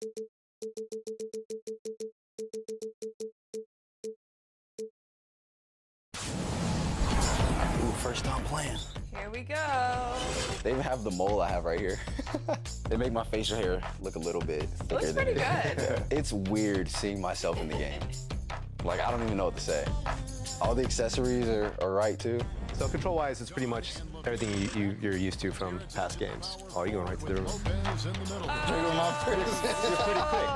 Ooh, first time playing. Here we go. They even have the mole I have right here. They make my facial hair look a little bit thicker. Looks pretty good. It's weird seeing myself in the game. Like, I don't even know what to say. All the accessories are right, too. So control-wise, it's pretty much everything you're used to from past games. Oh, you're going right to the room. Drinking my first. You're pretty quick.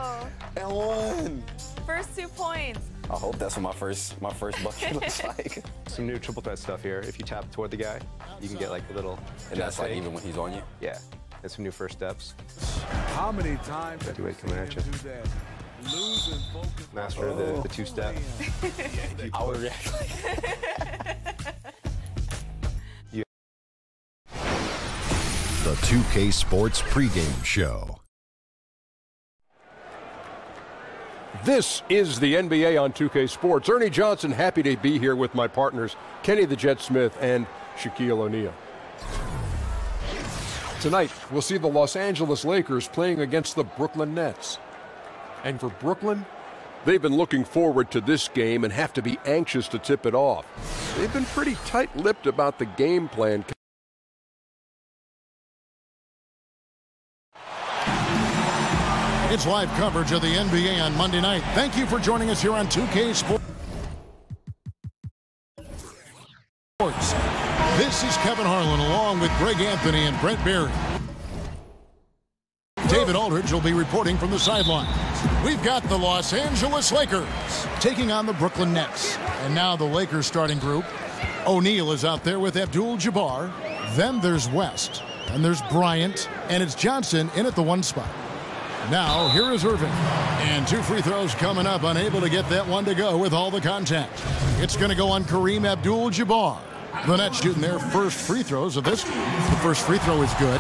And one. First 2 points. I hope that's what my first bucket looks like. Some new triple threat stuff here. If you tap toward the guy, you can get like a little. And that's like even when he's on you? Yeah. And some new first steps. How many times have you coming at you? Losing focus. Master of the two-step. I would react like The 2K Sports pregame show. This is the NBA on 2K Sports. Ernie Johnson, happy to be here with my partners, Kenny the Jet Smith and Shaquille O'Neal. Tonight, we'll see the Los Angeles Lakers playing against the Brooklyn Nets. And for Brooklyn, they've been looking forward to this game and have to be anxious to tip it off. They've been pretty tight-lipped about the game plan. It's live coverage of the NBA on Monday night. Thank you for joining us here on 2K Sports. This is Kevin Harlan along with Greg Anthony and Brent Berry. David Aldridge will be reporting from the sidelines. We've got the Los Angeles Lakers taking on the Brooklyn Nets. And now the Lakers starting group. O'Neal is out there with Abdul-Jabbar. Then there's West. And there's Bryant. And it's Johnson in at the 1 spot. Now, here is Irving. And 2 free throws coming up, unable to get that one to go with all the contact. It's going to go on Kareem Abdul-Jabbar. The Nets shooting their first free throws of this. The first free throw is good.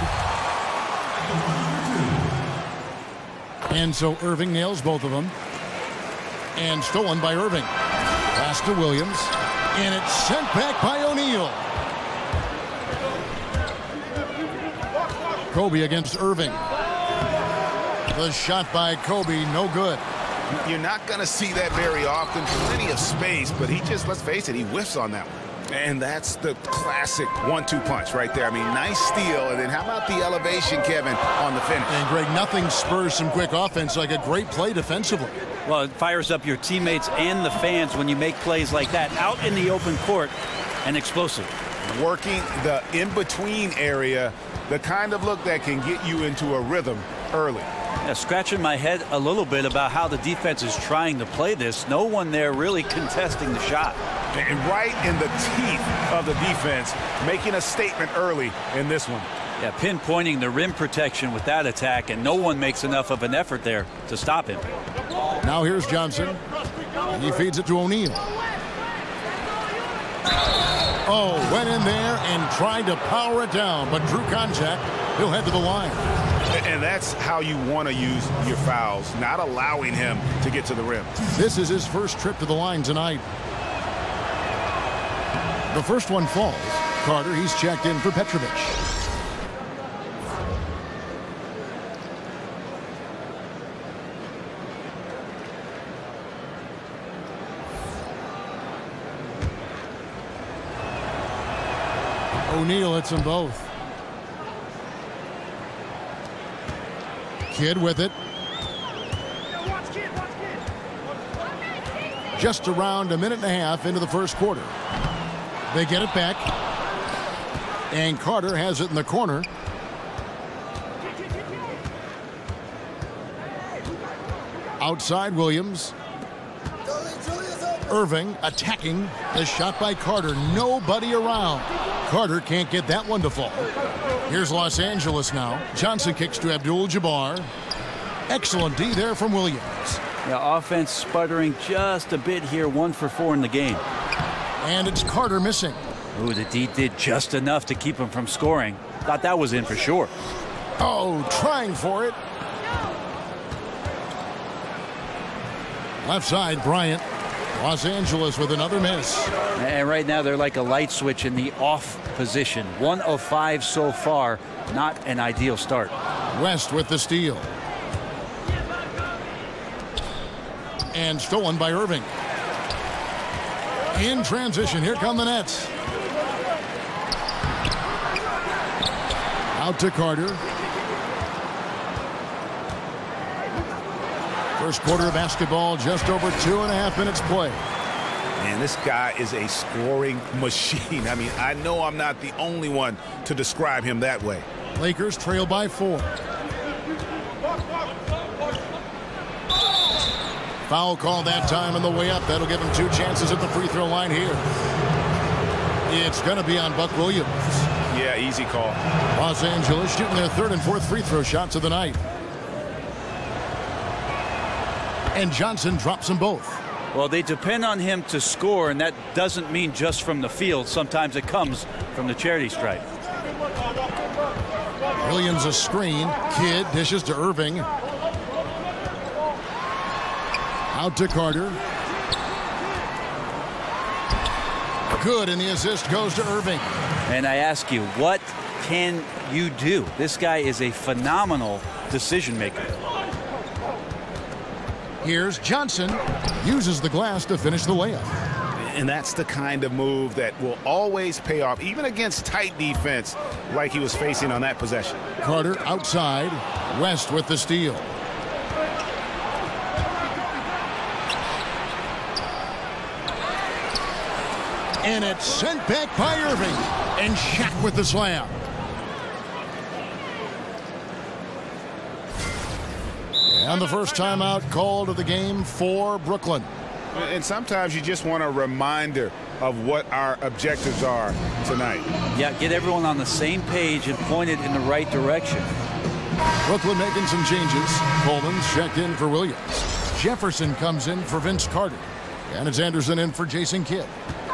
And so Irving nails both of them. And stolen by Irving. Pass to Williams. And it's sent back by O'Neal. Kobe against Irving. The shot by Kobe, no good. You're not going to see that very often. Plenty of space, but he just, let's face it, he whiffs on that one. And that's the classic 1-2 punch right there. I mean, nice steal. And then how about the elevation, Kevin, on the finish? And, Greg, nothing spurs some quick offense like a great play defensively. Well, it fires up your teammates and the fans when you make plays like that out in the open court and explosive. Working the in-between area, the kind of look that can get you into a rhythm early. Yeah, scratching my head a little bit about how the defense is trying to play this. No one there really contesting the shot. And right in the teeth of the defense, making a statement early in this one. Yeah, pinpointing the rim protection with that attack, and no one makes enough of an effort there to stop him. Now here's Johnson. And he feeds it to O'Neal. Oh, went in there and tried to power it down, but drew contact. He'll head to the line. And that's how you want to use your fouls, not allowing him to get to the rim. This is his first trip to the line tonight. The first one falls. Carter, he's checked in for Petrovic. O'Neal hits them both. Kidd with it. Just around a minute and a half into the first quarter. They get it back. And Carter has it in the corner. Outside Williams. Irving attacking. The shot by Carter. Nobody around. Carter can't get that one to fall. Here's Los Angeles now. Johnson kicks to Abdul-Jabbar. Excellent D there from Williams. Yeah, offense sputtering just a bit here. 1 for 4 in the game. And it's Carter missing. Ooh, the D did just enough to keep him from scoring. Thought that was in for sure. Oh, trying for it. Left side, Bryant. Los Angeles with another miss. And right now they're like a light switch in the off position. 1 of 5 so far. Not an ideal start. West with the steal. And stolen by Irving. In transition, here come the Nets. Out to Carter. First quarter of basketball, just over 2.5 minutes play. Man, this guy is a scoring machine. I mean, I know I'm not the only one to describe him that way. Lakers trail by 4. Foul call that time on the way up. That'll give him 2 chances at the free throw line here. It's going to be on Buck Williams. Yeah, easy call. Los Angeles shooting their 3rd and 4th free throw shots of the night. And Johnson drops them both. Well, they depend on him to score, and that doesn't mean just from the field. Sometimes it comes from the charity stripe. Williams a screen. Kidd dishes to Irving. Out to Carter. Good, and the assist goes to Irving. And I ask you, what can you do? This guy is a phenomenal decision maker. Here's Johnson. Uses the glass to finish the layup. And that's the kind of move that will always pay off, even against tight defense like he was facing on that possession. Carter outside. West with the steal. And it's sent back by Irving. And Shaq with the slam. And the first timeout called of the game for Brooklyn. And sometimes you just want a reminder of what our objectives are tonight. Yeah, get everyone on the same page and point it in the right direction. Brooklyn making some changes. Coleman's checked in for Williams. Jefferson comes in for Vince Carter. And it's Anderson in for Jason Kidd.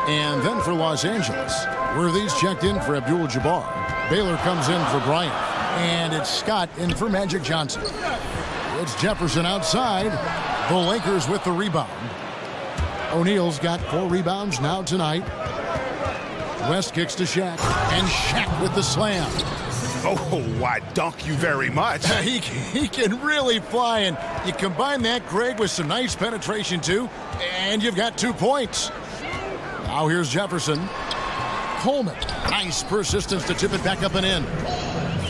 And then for Los Angeles, Worthy's checked in for Abdul-Jabbar. Baylor comes in for Bryant. And it's Scott in for Magic Johnson. It's Jefferson outside. The Lakers with the rebound. O'Neal's got 4 rebounds now tonight. West kicks to Shaq. And Shaq with the slam. Oh, why dunk you very much. He can really fly, and you combine that, Greg, with some nice penetration too, and you've got 2 points. Now here's Jefferson. Coleman. Nice persistence to tip it back up and in.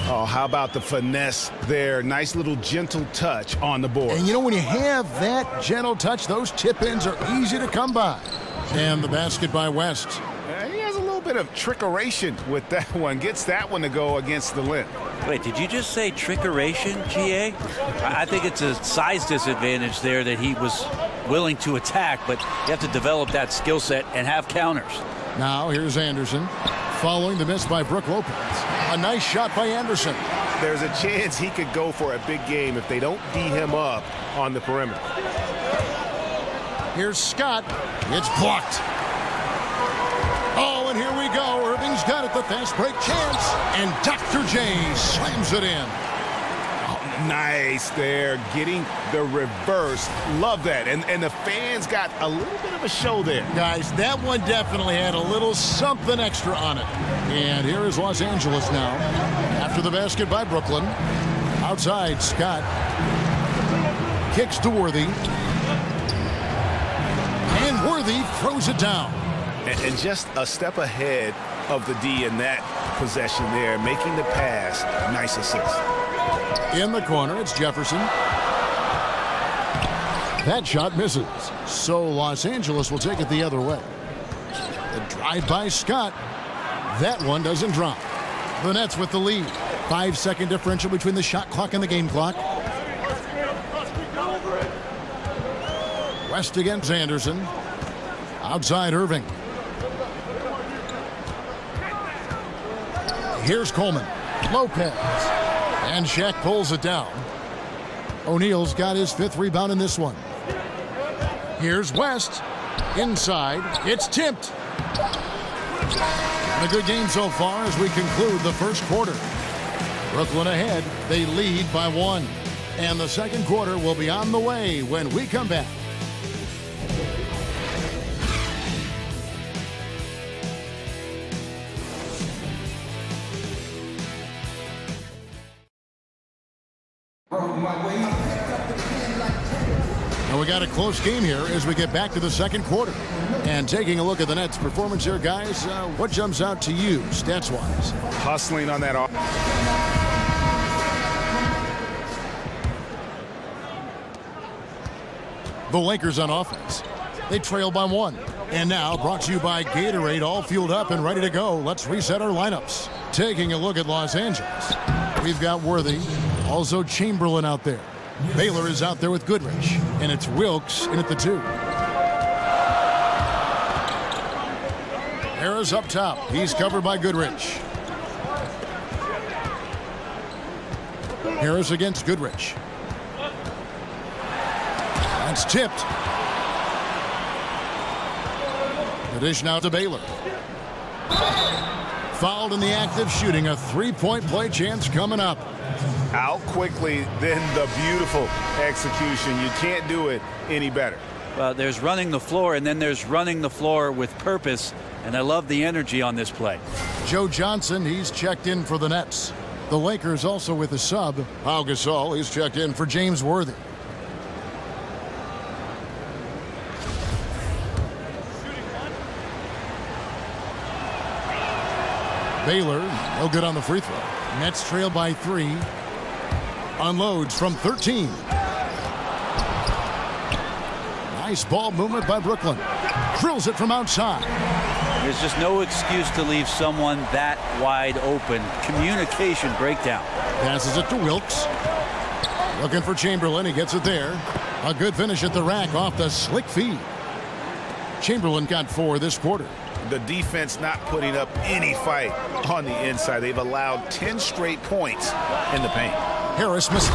Oh, how about the finesse there? Nice little gentle touch on the board. And you know, when you have that gentle touch, those tip-ins are easy to come by. And the basket by West. He has a little bit of trickeration with that one. Gets that one to go against the limb. Wait, did you just say trickeration, GA? I think it's a size disadvantage there that he was willing to attack, but you have to develop that skill set and have counters. Now here's Anderson. Following the miss by Brook Lopez. A nice shot by Anderson. There's a chance he could go for a big game if they don't D him up on the perimeter. Here's Scott. It's blocked. Oh, and here we go. Irving's got it, the fast break chance. And Dr. J slams it in. Oh, nice there, getting the reverse. Love that. And the fans got a little bit of a show there. Guys, that one definitely had a little something extra on it. And here is Los Angeles now. After the basket by Brooklyn. Outside, Scott. Kicks to Worthy. And Worthy throws it down. And just a step ahead of the D in that possession there, making the pass. Nice assist. In the corner, it's Jefferson. That shot misses. So Los Angeles will take it the other way. The drive by Scott. That one doesn't drop. The Nets with the lead. 5-second differential between the shot clock and the game clock. West against Anderson. Outside Irving. Here's Coleman. Lopez. And Shaq pulls it down. O'Neal's got his 5th rebound in this one. Here's West. Inside. It's tipped. And a good game so far as we conclude the first quarter. Brooklyn ahead. They lead by 1. And the second quarter will be on the way when we come back. And we got a close game here as we get back to the second quarter. And taking a look at the Nets' performance here, guys, what jumps out to you stats-wise? Hustling on that. The Lakers on offense. They trail by 1. And now, brought to you by Gatorade, all fueled up and ready to go. Let's reset our lineups. Taking a look at Los Angeles. We've got Worthy, also Chamberlain out there. Baylor is out there with Goodrich, and it's Wilkes in at the 2. Harris up top. He's covered by Goodrich. Harris against Goodrich. That's tipped. The dish now to Baylor. Fouled in the act of shooting. A three-point play chance coming up. Out quickly, then the beautiful execution. You can't do it any better. Well, there's running the floor, and then there's running the floor with purpose, and I love the energy on this play. Joe Johnson, he's checked in for the Nets. The Lakers also with a sub. Pau Gasol, he's checked in for James Worthy. Baylor, no good on the free throw. Nets trail by 3. Unloads from 13. Nice ball movement by Brooklyn. Drills it from outside. There's just no excuse to leave someone that wide open. Communication breakdown. Passes it to Wilkes. Looking for Chamberlain. He gets it there. A good finish at the rack off the slick feed. Chamberlain got 4 this quarter. The defense not putting up any fight on the inside. They've allowed 10 straight points in the paint. Harris misses.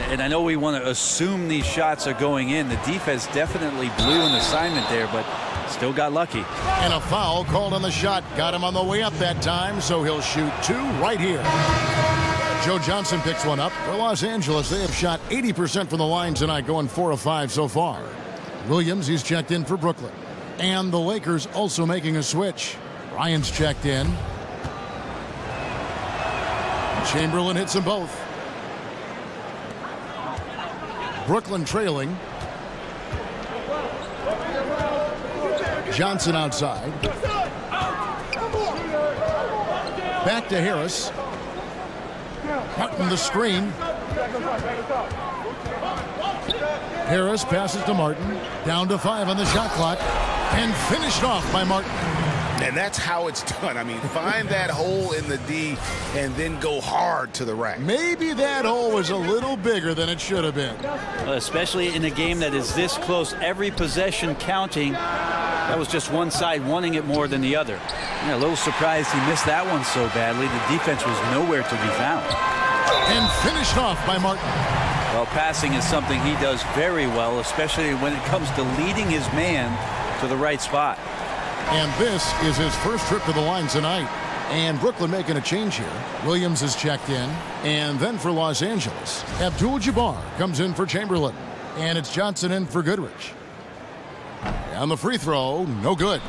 And I know we want to assume these shots are going in. The defense definitely blew an assignment there, but still got lucky. And a foul called on the shot. Got him on the way up that time, so he'll shoot 2 right here. Joe Johnson picks one up. For Los Angeles, they have shot 80% from the line tonight, going 4 of 5 so far. Williams, he's checked in for Brooklyn. And the Lakers also making a switch. Ryan's checked in. Chamberlain hits them both. Brooklyn trailing. Johnson outside. Back to Harris. Martin the screen. Harris passes to Martin. Down to 5 on the shot clock. And finished off by Martin. And that's how it's done. I mean, find that hole in the D and then go hard to the rack. Maybe that hole was a little bigger than it should have been. Well, especially in a game that is this close, every possession counting. That was just one side wanting it more than the other. Yeah, a little surprised he missed that one so badly. The defense was nowhere to be found. And finished off by Martin. Well, passing is something he does very well, especially when it comes to leading his man to the right spot. And this is his first trip to the line tonight. And Brooklyn making a change here. Williams is checked in. And then for Los Angeles, Abdul-Jabbar comes in for Chamberlain. And it's Johnson in for Goodrich. On the free throw, no good.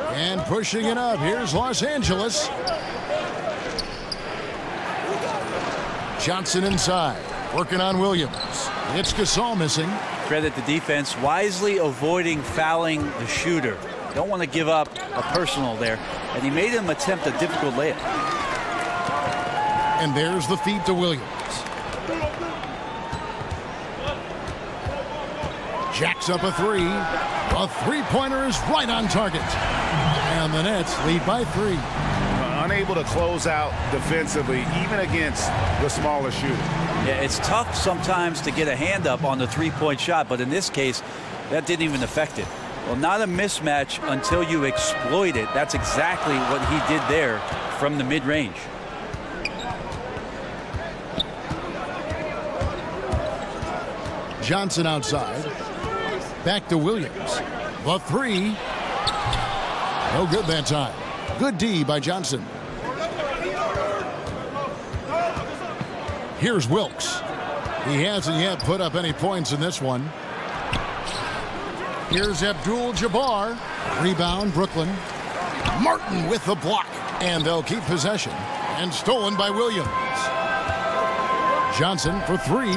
And pushing it up, here's Los Angeles. Johnson inside, working on Williams. It's Gasol missing. Credit the defense, wisely avoiding fouling the shooter. Don't want to give up a personal there. And he made him attempt a difficult layup. And there's the feed to Williams. Jacks up a 3. A three-pointer is right on target. And the Nets lead by 3. Unable to close out defensively, even against the smaller shooter. Yeah, it's tough sometimes to get a hand up on the three-point shot, but in this case, that didn't even affect it. Well, not a mismatch until you exploit it. That's exactly what he did there from the mid-range. Johnson outside. Back to Williams. The 3. No good that time. Good D by Johnson. Here's Wilkes. He hasn't yet put up any points in this one. Here's Abdul-Jabbar. Rebound, Brooklyn. Martin with the block. And they'll keep possession. And stolen by Williams. Johnson for 3.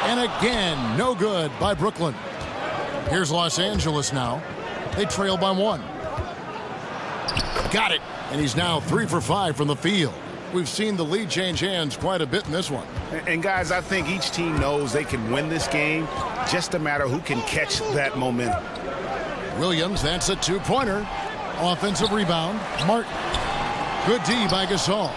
And again, no good by Brooklyn. Here's Los Angeles now. They trail by 1. Got it. And he's now 3 for 5 from the field. We've seen the lead change hands quite a bit in this one. And guys, I think each team knows they can win this game. Just a matter who can catch that momentum. Williams, that's a 2-pointer. Offensive rebound, Martin. Good D by Gasol.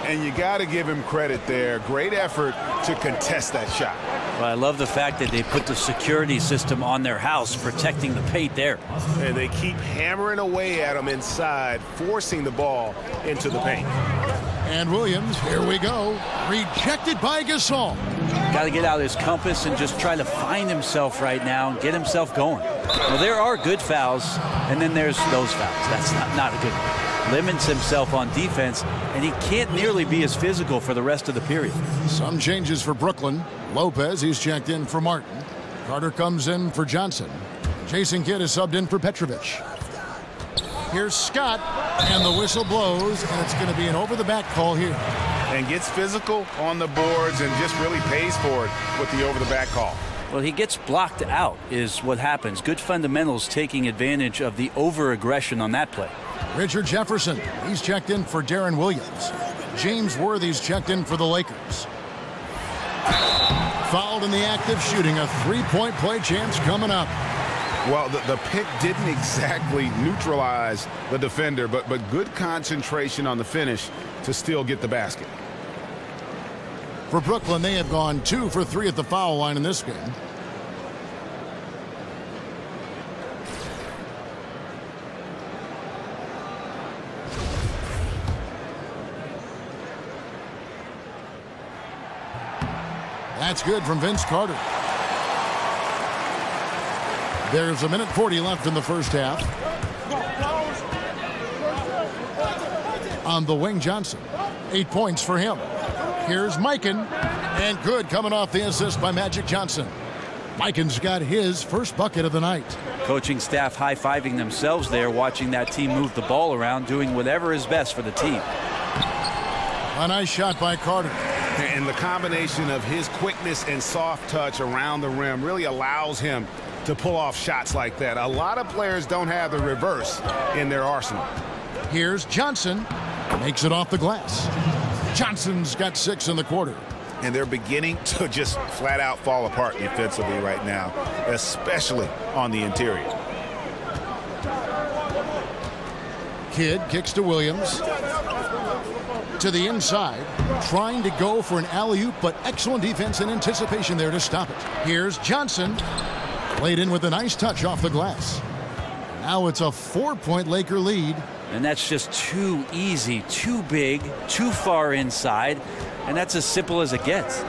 And you got to give him credit there. Great effort to contest that shot. Well, I love the fact that they put the security system on their house, protecting the paint there. And they keep hammering away at him inside, forcing the ball into the paint. And Williams, here we go. Rejected by Gasol. Got to get out his compass and just try to find himself right now and get himself going. Well, there are good fouls, and then there's those fouls. That's not a good one. Limits himself on defense, and he can't nearly be as physical for the rest of the period. Some changes for Brooklyn. Lopez, he's checked in for Martin. Carter comes in for Johnson. Jason Kidd is subbed in for Petrovic. Here's Scott, and the whistle blows, and it's going to be an over-the-back call here. And gets physical on the boards and just really pays for it with the over-the-back call. Well, he gets blocked out is what happens. Good fundamentals taking advantage of the over-aggression on that play. Richard Jefferson, he's checked in for Darren Williams. James Worthy's checked in for the Lakers. Fouled in the act of shooting. A three-point play chance coming up. Well, the pick didn't exactly neutralize the defender, but good concentration on the finish to still get the basket. For Brooklyn, they have gone 2 for 3 at the foul line in this game. That's good from Vince Carter. There's 1:40 left in the first half. On the wing, Johnson. 8 points for him. Here's Mikan. And good coming off the assist by Magic Johnson. Mikan's got his first bucket of the night. Coaching staff high-fiving themselves there, watching that team move the ball around, doing whatever is best for the team. A nice shot by Carter. And the combination of his quickness and soft touch around the rim really allows him to pull off shots like that. A lot of players don't have the reverse in their arsenal. Here's Johnson. Makes it off the glass. Johnson's got 6 in the quarter. And they're beginning to just flat out fall apart defensively right now, especially on the interior. Kidd kicks to Williams. To the inside, trying to go for an alley-oop, but excellent defense and anticipation there to stop it. Here's Johnson. Played in with a nice touch off the glass. Now it's a 4-point Laker lead. And that's just too easy, too big, too far inside, and that's as simple as it gets.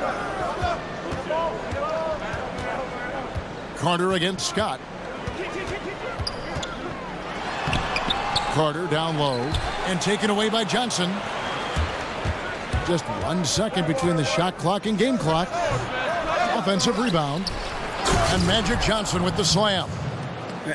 Carter against Scott. Carter down low and taken away by Johnson. Just 1 second between the shot clock and game clock. Offensive rebound. And Magic Johnson with the slam.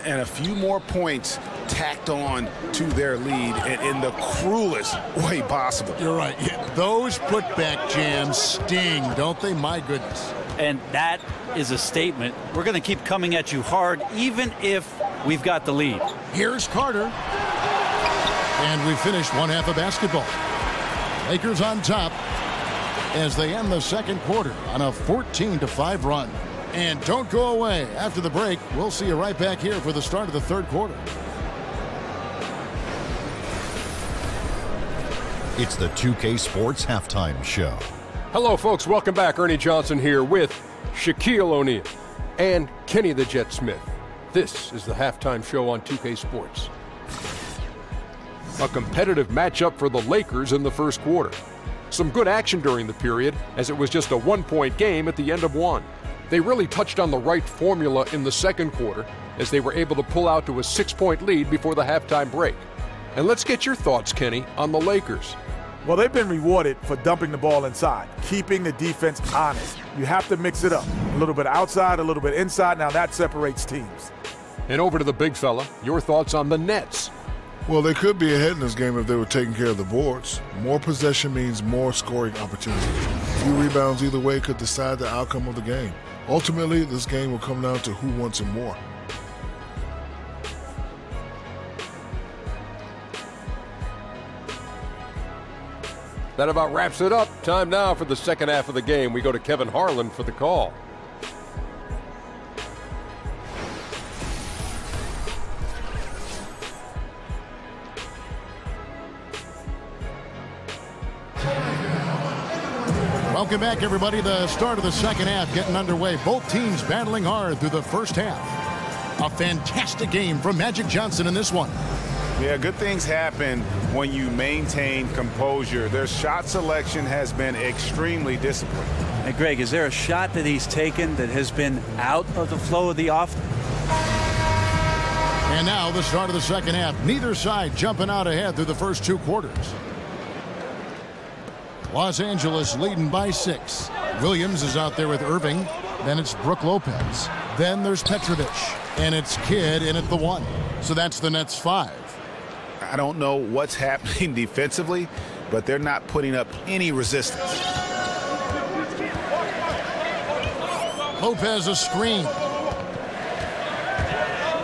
And a few more points tacked on to their lead in the cruelest way possible. You're right. Those putback jams sting, don't they? My goodness. And that is a statement. We're going to keep coming at you hard, even if we've got the lead. Here's Carter. And we finished one half of basketball. Lakers on top as they end the second quarter on a 14-5 run. And don't go away. After the break, we'll see you right back here for the start of the third quarter. It's the 2K Sports Halftime Show. Hello, folks. Welcome back. Ernie Johnson here with Shaquille O'Neal and Kenny the Jet Smith. This is the halftime show on 2K Sports. A competitive matchup for the Lakers in the first quarter. Some good action during the period, as it was just a 1-point game at the end of one. They really touched on the right formula in the second quarter, as they were able to pull out to a 6-point lead before the halftime break. And let's get your thoughts, Kenny, on the Lakers. Well, they've been rewarded for dumping the ball inside, keeping the defense honest. You have to mix it up. A little bit outside, a little bit inside. Now that separates teams. And over to the big fella, your thoughts on the Nets. Well, they could be ahead in this game if they were taking care of the boards. More possession means more scoring opportunities. A few rebounds either way could decide the outcome of the game. Ultimately, this game will come down to who wants it more. That about wraps it up. Time now for the second half of the game. We go to Kevin Harlan for the call. Welcome back, everybody. The start of the second half getting underway. Both teams battling hard through the first half. A fantastic game from Magic Johnson in this one. Yeah, good things happen when you maintain composure. Their shot selection has been extremely disciplined. Hey, Greg, is there a shot that he's taken that has been out of the flow of the offense? And now the start of the second half. Neither side jumping out ahead through the first 2 quarters. Los Angeles leading by 6. Williams is out there with Irving. Then it's Brook Lopez. Then there's Petrovic. And it's Kidd in at the 1. So that's the Nets 5. I don't know what's happening defensively, but they're not putting up any resistance. Lopez a screen.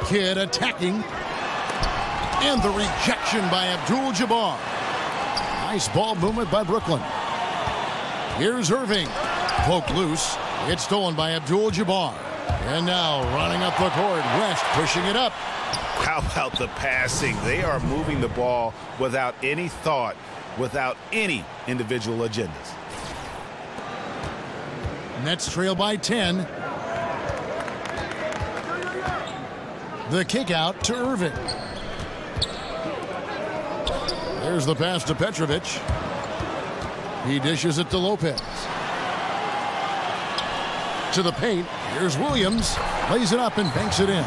Kidd attacking. And the rejection by Abdul-Jabbar. Nice ball movement by Brooklyn. Here's Irving. Poke loose. It's stolen by Abdul-Jabbar. And now running up the court, West pushing it up. How about the passing? They are moving the ball without any thought, without any individual agendas. Nets trail by 10. The kick out to Irving. There's the pass to Petrovic. He dishes it to Lopez. To the paint. Here's Williams. Lays it up and banks it in.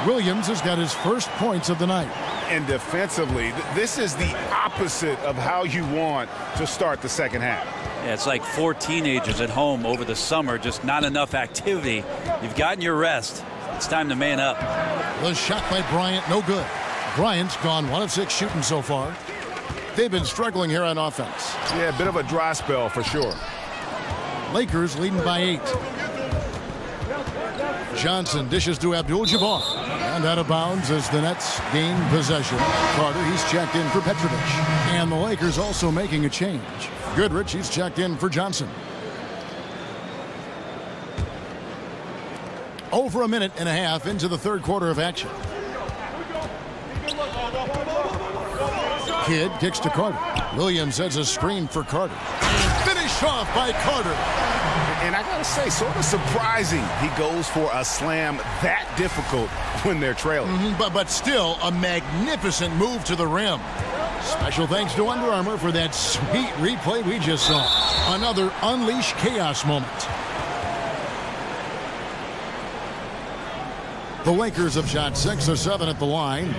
Williams has got his first points of the night. And defensively, this is the opposite of how you want to start the second half. Yeah, it's like 4 teenagers at home over the summer, just not enough activity. You've gotten your rest. It's time to man up. The shot by Bryant, no good. Bryant's gone 1 of 6 shooting so far. They've been struggling here on offense. Yeah, a bit of a dry spell for sure. Lakers leading by 8. Johnson dishes to Abdul-Jabbar. And out of bounds as the Nets gain possession. Carter, he's checked in for Petrovic. And the Lakers also making a change. Goodrich, he's checked in for Johnson. Over a minute and a half into the third quarter of action. Kidd kicks to Carter. Williams sets a screen for Carter. Finished off by Carter. And I gotta say, sort of surprising he goes for a slam that difficult when they're trailing. But still a magnificent move to the rim. Special thanks to Under Armour for that sweet replay we just saw. Another unleash chaos moment. The Lakers have shot 6 of 7 at the line.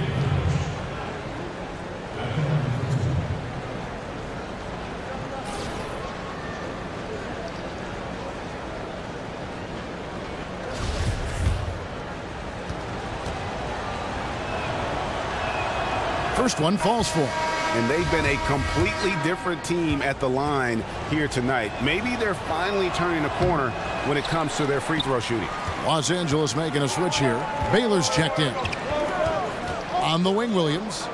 First one falls for. And they've been a completely different team at the line here tonight. Maybe they're finally turning a corner when it comes to their free throw shooting. Los Angeles making a switch here. Baylor's checked in. On the wing, Williams.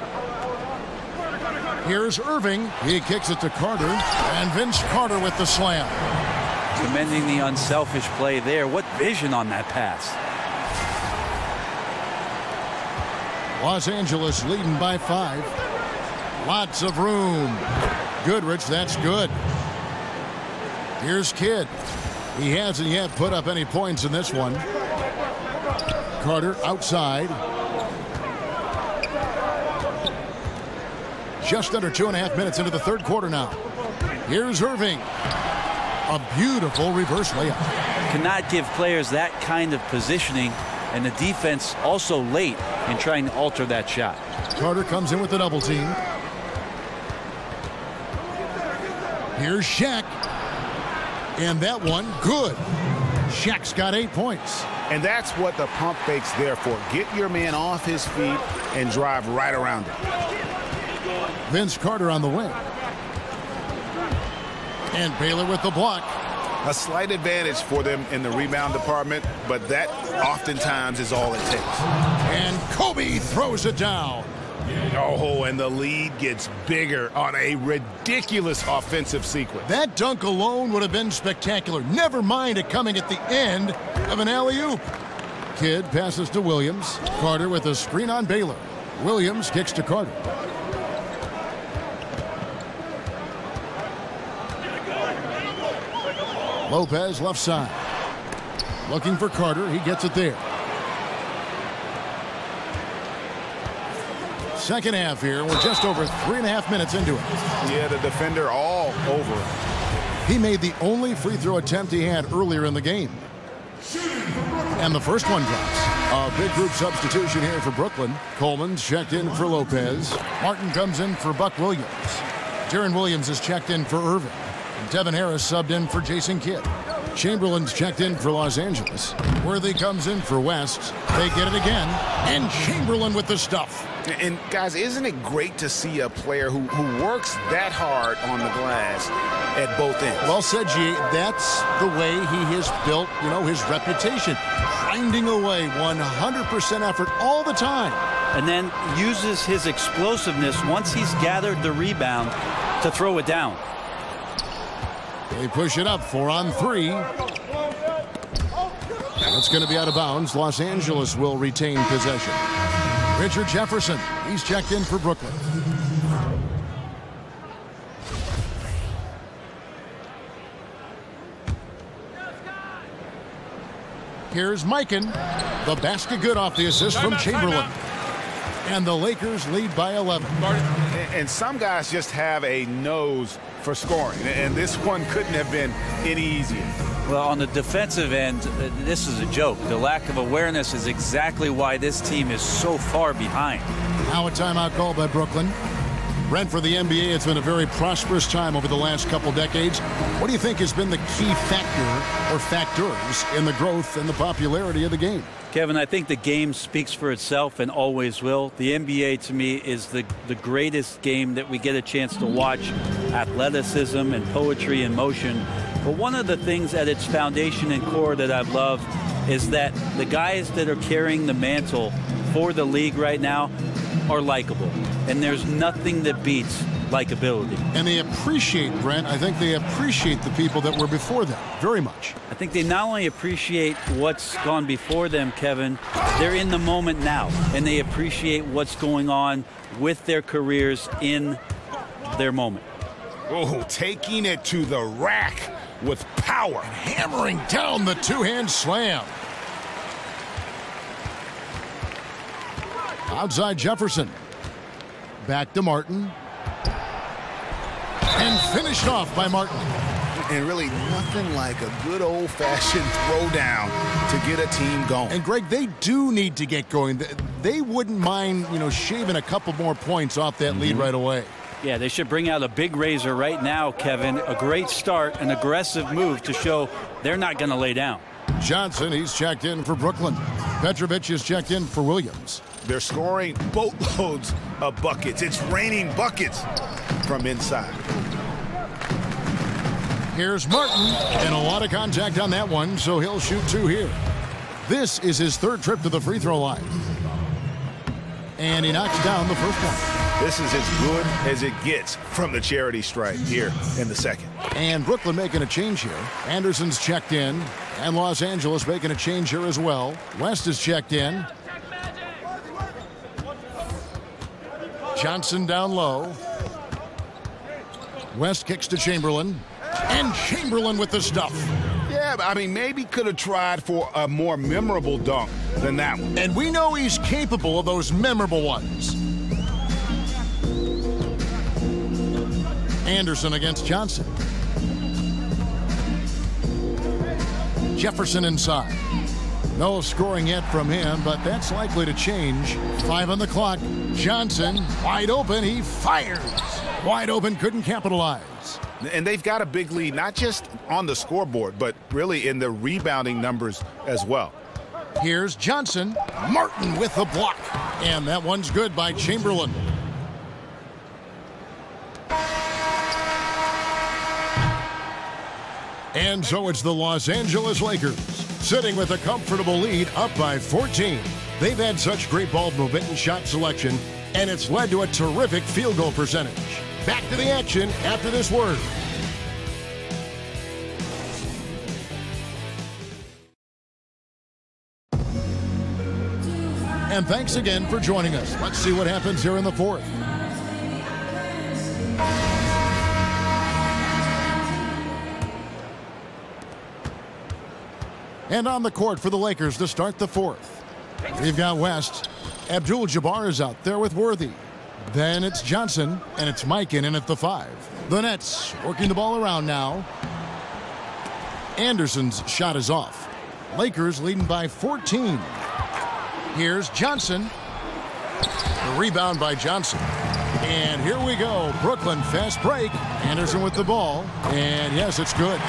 Here's Irving. He kicks it to Carter. And Vince Carter with the slam. Commending the unselfish play there. What vision on that pass. Los Angeles leading by 5. Lots of room. Goodrich, that's good. Here's Kidd. He hasn't yet put up any points in this one. Carter outside. Just under 2.5 minutes into the third quarter now. Here's Irving. A beautiful reverse layup. Cannot give players that kind of positioning, and the defense also late in trying to alter that shot. Carter comes in with the double team. Here's Shaq. And that one, good. Shaq's got 8 points. And that's what the pump fake's there for. Get your man off his feet and drive right around him. Vince Carter on the wing. And Baylor with the block. A slight advantage for them in the rebound department, but that oftentimes is all it takes. And Kobe throws it down. Oh, and the lead gets bigger on a ridiculous offensive sequence. That dunk alone would have been spectacular. Never mind it coming at the end of an alley-oop. Kidd passes to Williams. Carter with a screen on Baylor. Williams kicks to Carter. Lopez left side. Looking for Carter. He gets it there. Second half here. We're just over 3.5 minutes into it. Yeah, the defender all over it. He made the only free throw attempt he had earlier in the game. And the first one drops. A big group substitution here for Brooklyn. Coleman's checked in for Lopez. Martin comes in for Buck Williams. Jaron Williams is checked in for Irvin. And Devin Harris subbed in for Jason Kidd. Chamberlain's checked in for Los Angeles. Worthy comes in for West. They get it again. And Chamberlain with the stuff. And guys, isn't it great to see a player who works that hard on the glass at both ends? Well said, G. That's the way he has built, his reputation. Grinding away 100% effort all the time. And then uses his explosiveness once he's gathered the rebound to throw it down. They push it up 4 on 3. That's going to be out of bounds. Los Angeles will retain possession. Richard Jefferson, he's checked in for Brooklyn. Here's Mikan. The basket good off the assist from Chamberlain. And the Lakers lead by 11. And some guys just have a nose for scoring, and this one couldn't have been any easier. Well, on the defensive end, this is a joke. The lack of awareness is exactly why this team is so far behind. Now a timeout called by Brooklyn. Brent, for the NBA, it's been a very prosperous time over the last couple decades. What do you think has been the key factor or factors in the growth and the popularity of the game? Kevin, I think the game speaks for itself and always will. The NBA, to me, is the greatest game that we get a chance to watch. Athleticism and poetry and motion. But one of the things at its foundation and core that I've loved is that the guys that are carrying the mantle for the league right now are likable. And there's nothing that beats likability. And they appreciate, Brent, I think they appreciate the people that were before them very much. I think they not only appreciate what's gone before them, Kevin, they're in the moment now. And they appreciate what's going on with their careers in their moment. Oh, taking it to the rack with power. And hammering down the two-hand slam. Outside Jefferson. Back to Martin. And finished off by Martin. And really nothing like a good old-fashioned throwdown to get a team going. And, Greg, they do need to get going. They wouldn't mind, shaving a couple more points off that lead right away. Yeah, they should bring out a big razor right now, Kevin. A great start, an aggressive move to show they're not going to lay down. Johnson, he's checked in for Brooklyn. Petrovic is checked in for Williams. They're scoring boatloads of buckets. It's raining buckets from inside. Here's Martin, and a lot of contact on that one, so he'll shoot 2 here. This is his 3rd trip to the free throw line. And he knocks down the first one. This is as good as it gets from the charity stripe here in the second. And Brooklyn making a change here. Anderson's checked in, and Los Angeles making a change here as well. West is checked in. Johnson down low. West kicks to Chamberlain. And Chamberlain with the stuff. Yeah, I mean, maybe could have tried for a more memorable dunk than that one. And we know he's capable of those memorable ones. Anderson against Johnson. Jefferson inside. No scoring yet from him, but that's likely to change. 5 on the clock. Johnson, wide open, he fires. Wide open, couldn't capitalize. And they've got a big lead, not just on the scoreboard, but really in the rebounding numbers as well. Here's Johnson. Martin with the block. And that one's good by Chamberlain. And so it's the Los Angeles Lakers, sitting with a comfortable lead up by 14. They've had such great ball movement and shot selection, and it's led to a terrific field goal percentage. Back to the action after this word. And thanks again for joining us. Let's see what happens here in the fourth. And on the court for the Lakers to start the fourth. We've got West. Abdul-Jabbar is out there with Worthy. Then it's Johnson, and it's Mikan in at the 5. The Nets working the ball around now. Anderson's shot is off. Lakers leading by 14. Here's Johnson. The rebound by Johnson. And here we go. Brooklyn fast break. Anderson with the ball. And yes, it's good.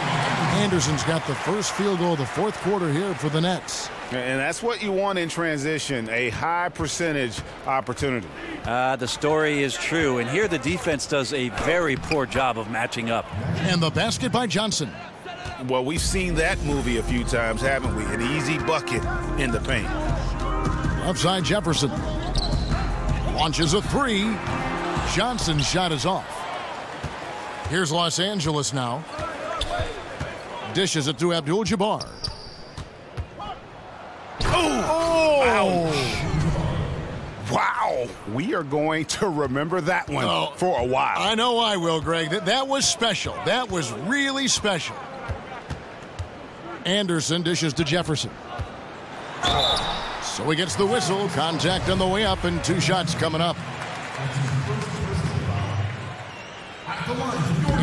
Anderson's got the first field goal of the fourth quarter here for the Nets. And that's what you want in transition, a high percentage opportunity. The story is true. And here the defense does a very poor job of matching up. And the basket by Johnson. Well, we've seen that movie a few times, haven't we? An easy bucket in the paint. Left side Jefferson. Launches a 3. Johnson's shot is off. Here's Los Angeles now. Dishes it to Abdul-Jabbar. Oh! Wow. We are going to remember that one for a while. I know I will, Greg. That was special. That was really special. Anderson dishes to Jefferson. So he gets the whistle. Contact on the way up and 2 shots coming up.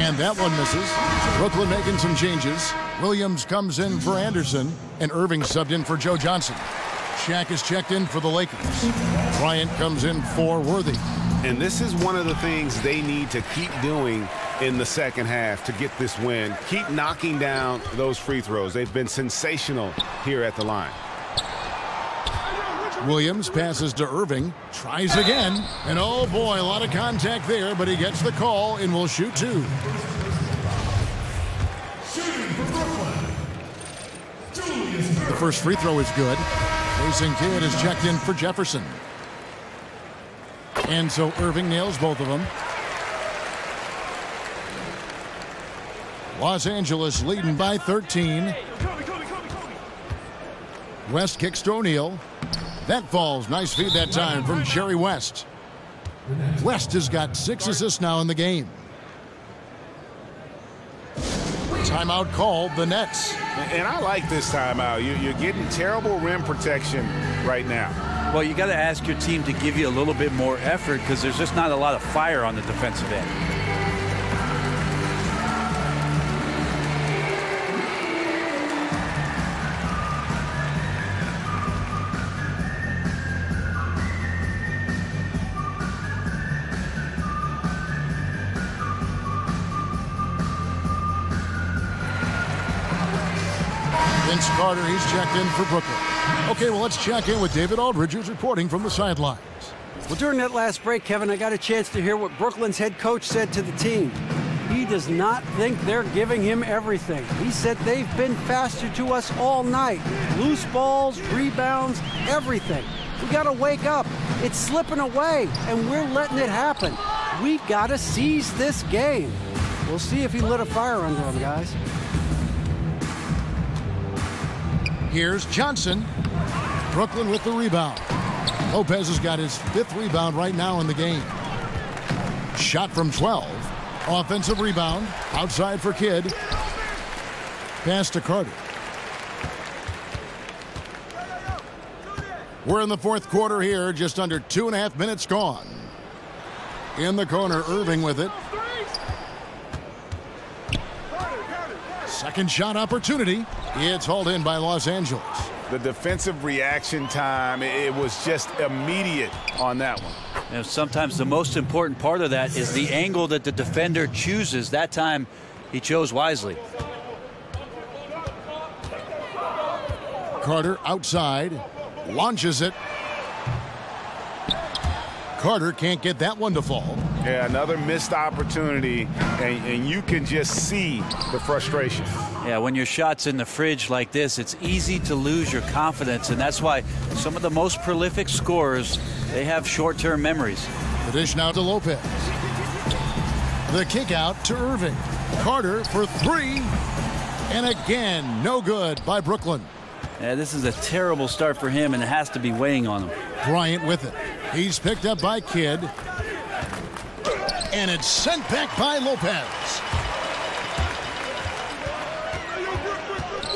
And that one misses. Brooklyn making some changes. Williams comes in for Anderson, and Irving subbed in for Joe Johnson. Shaq is checked in for the Lakers. Bryant comes in for Worthy. And this is one of the things they need to keep doing in the second half to get this win. Keep knocking down those free throws. They've been sensational here at the line. Williams passes to Irving, tries again, and oh boy, a lot of contact there, but he gets the call and will shoot 2. The first free throw is good. Jason Kidd is checked in for Jefferson. And so Irving nails both of them. Los Angeles leading by 13. West kicks to O'Neal. That falls. Nice feed that time from Jerry West. West has got 6 assists now in the game. Timeout called, the Nets. And I like this timeout. You're getting terrible rim protection right now. Well, you got to ask your team to give you a little bit more effort because there's just not a lot of fire on the defensive end. Vince Carter, he's checked in for Brooklyn. Okay, well, let's check in with David Aldridge, who's reporting from the sidelines. Well, during that last break, Kevin, I got a chance to hear what Brooklyn's head coach said to the team. He does not think they're giving him everything. He said they've been faster to us all night. Loose balls, rebounds, everything. We got to wake up. It's slipping away, and we're letting it happen. We got to seize this game. We'll see if he lit a fire under him, guys. Here's Johnson. Brooklyn with the rebound. Lopez has got his 5th rebound right now in the game. Shot from 12. Offensive rebound. Outside for Kidd. Pass to Carter. We're in the fourth quarter here. Just under 2.5 minutes gone. In the corner, Irving with it. Second shot opportunity. It's hauled in by Los Angeles. The defensive reaction time, it was just immediate on that one. You know, sometimes the most important part of that is the angle that the defender chooses. That time, he chose wisely. Carter outside. Launches it. Carter can't get that one to fall. Yeah, another missed opportunity, and you can just see the frustration. Yeah, when your shot's in the fridge like this, it's easy to lose your confidence, and that's why some of the most prolific scorers, they have short-term memories. The dish now to Lopez. The kick out to Irving. Carter for three. And again, no good by Brooklyn. Yeah, this is a terrible start for him, and it has to be weighing on him. Bryant with it. He's picked up by Kidd. And it's sent back by Lopez.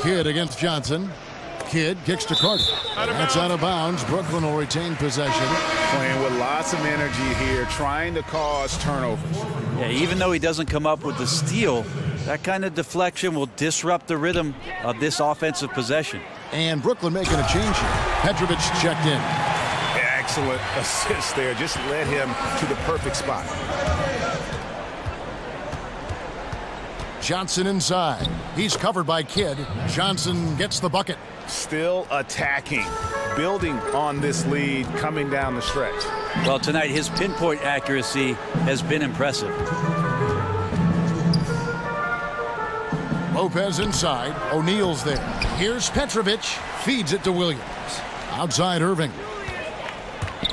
Kidd against Johnson. Kidd kicks to Carter. That's out of bounds. Brooklyn will retain possession. Playing with lots of energy here, trying to cause turnovers. Yeah, even though he doesn't come up with the steal, that kind of deflection will disrupt the rhythm of this offensive possession. And Brooklyn making a change here. Petrovic checked in. Excellent assist there. Just led him to the perfect spot. Johnson inside. He's covered by Kidd. Johnson gets the bucket. Still attacking, building on this lead coming down the stretch. Well, tonight his pinpoint accuracy has been impressive. Lopez inside. O'Neal's there. Here's Petrovic. Feeds it to Williams. Outside Irving.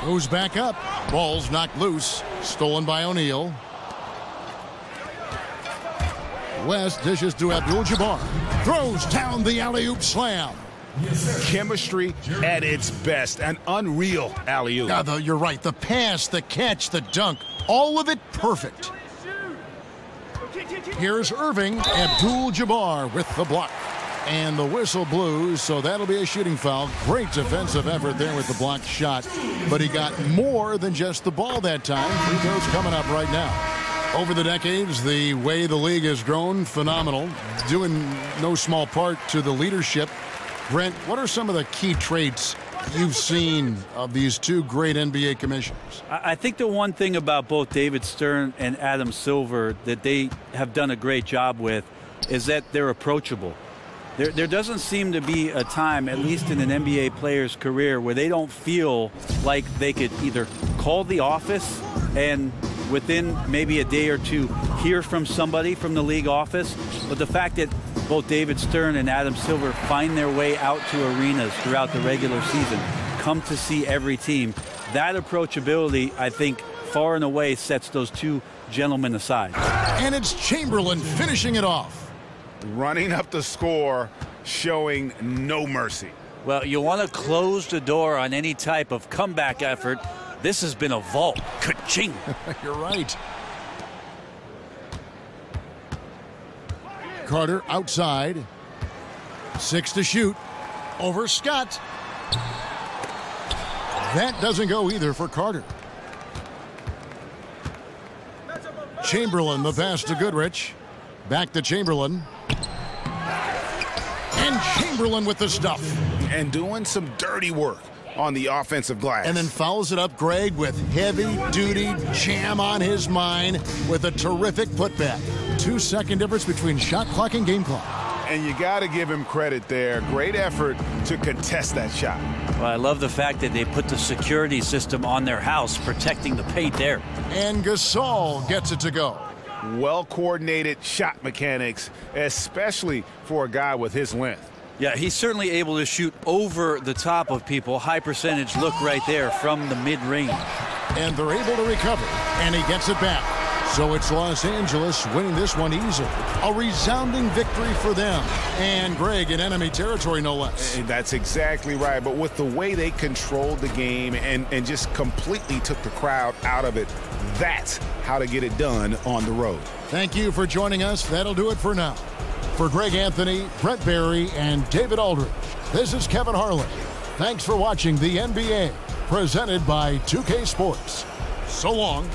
Goes back up. Ball's knocked loose. Stolen by O'Neal. West dishes to Abdul-Jabbar. Throws down the alley-oop slam. Chemistry at its best. An unreal alley-oop. Yeah, you're right. The pass, the catch, the dunk. All of it perfect. Here's Irving. Abdul-Jabbar with the block. And the whistle blew, so that'll be a shooting foul. Great defensive effort there with the blocked shot. But he got more than just the ball that time. Free throws coming up right now. Over the decades, the way the league has grown, phenomenal. Due in no small part to the leadership. Brent, what are some of the key traits you've seen of these two great NBA commissioners? I think the one thing about both David Stern and Adam Silver that they have done a great job with is that they're approachable. There doesn't seem to be a time, at least in an NBA player's career, where they don't feel like they could either call the office and within maybe a day or two hear from somebody from the league office. But the fact that both David Stern and Adam Silver find their way out to arenas throughout the regular season, come to see every team, that approachability, I think, far and away sets those two gentlemen aside. And it's Chamberlain finishing it off. Running up the score, showing no mercy. Well, you want to close the door on any type of comeback effort. This has been a vault. Ka-ching. You're right. Carter outside. 6 to shoot. Over Scott. That doesn't go either for Carter. Chamberlain, the pass to Goodrich. Back to Chamberlain. And Chamberlain with the stuff. And doing some dirty work on the offensive glass. And then fouls it up, Greg, with heavy-duty jam on his mind with a terrific putback. 2-second difference between shot clock and game clock. And you got to give him credit there. Great effort to contest that shot. Well, I love the fact that they put the security system on their house, protecting the paint there. And Gasol gets it to go. Well-coordinated shot mechanics, especially for a guy with his length. Yeah, he's certainly able to shoot over the top of people. High percentage look right there from the mid-range. And they're able to recover, and he gets it back. So it's Los Angeles winning this one easily. A resounding victory for them. And Greg in enemy territory, no less. That's exactly right. But with the way they controlled the game and just completely took the crowd out of it, that's how to get it done on the road. Thank you for joining us. That'll do it for now. For Greg Anthony, Brent Barry, and David Aldridge, this is Kevin Harlan. Thanks for watching the NBA, presented by 2K Sports. So long.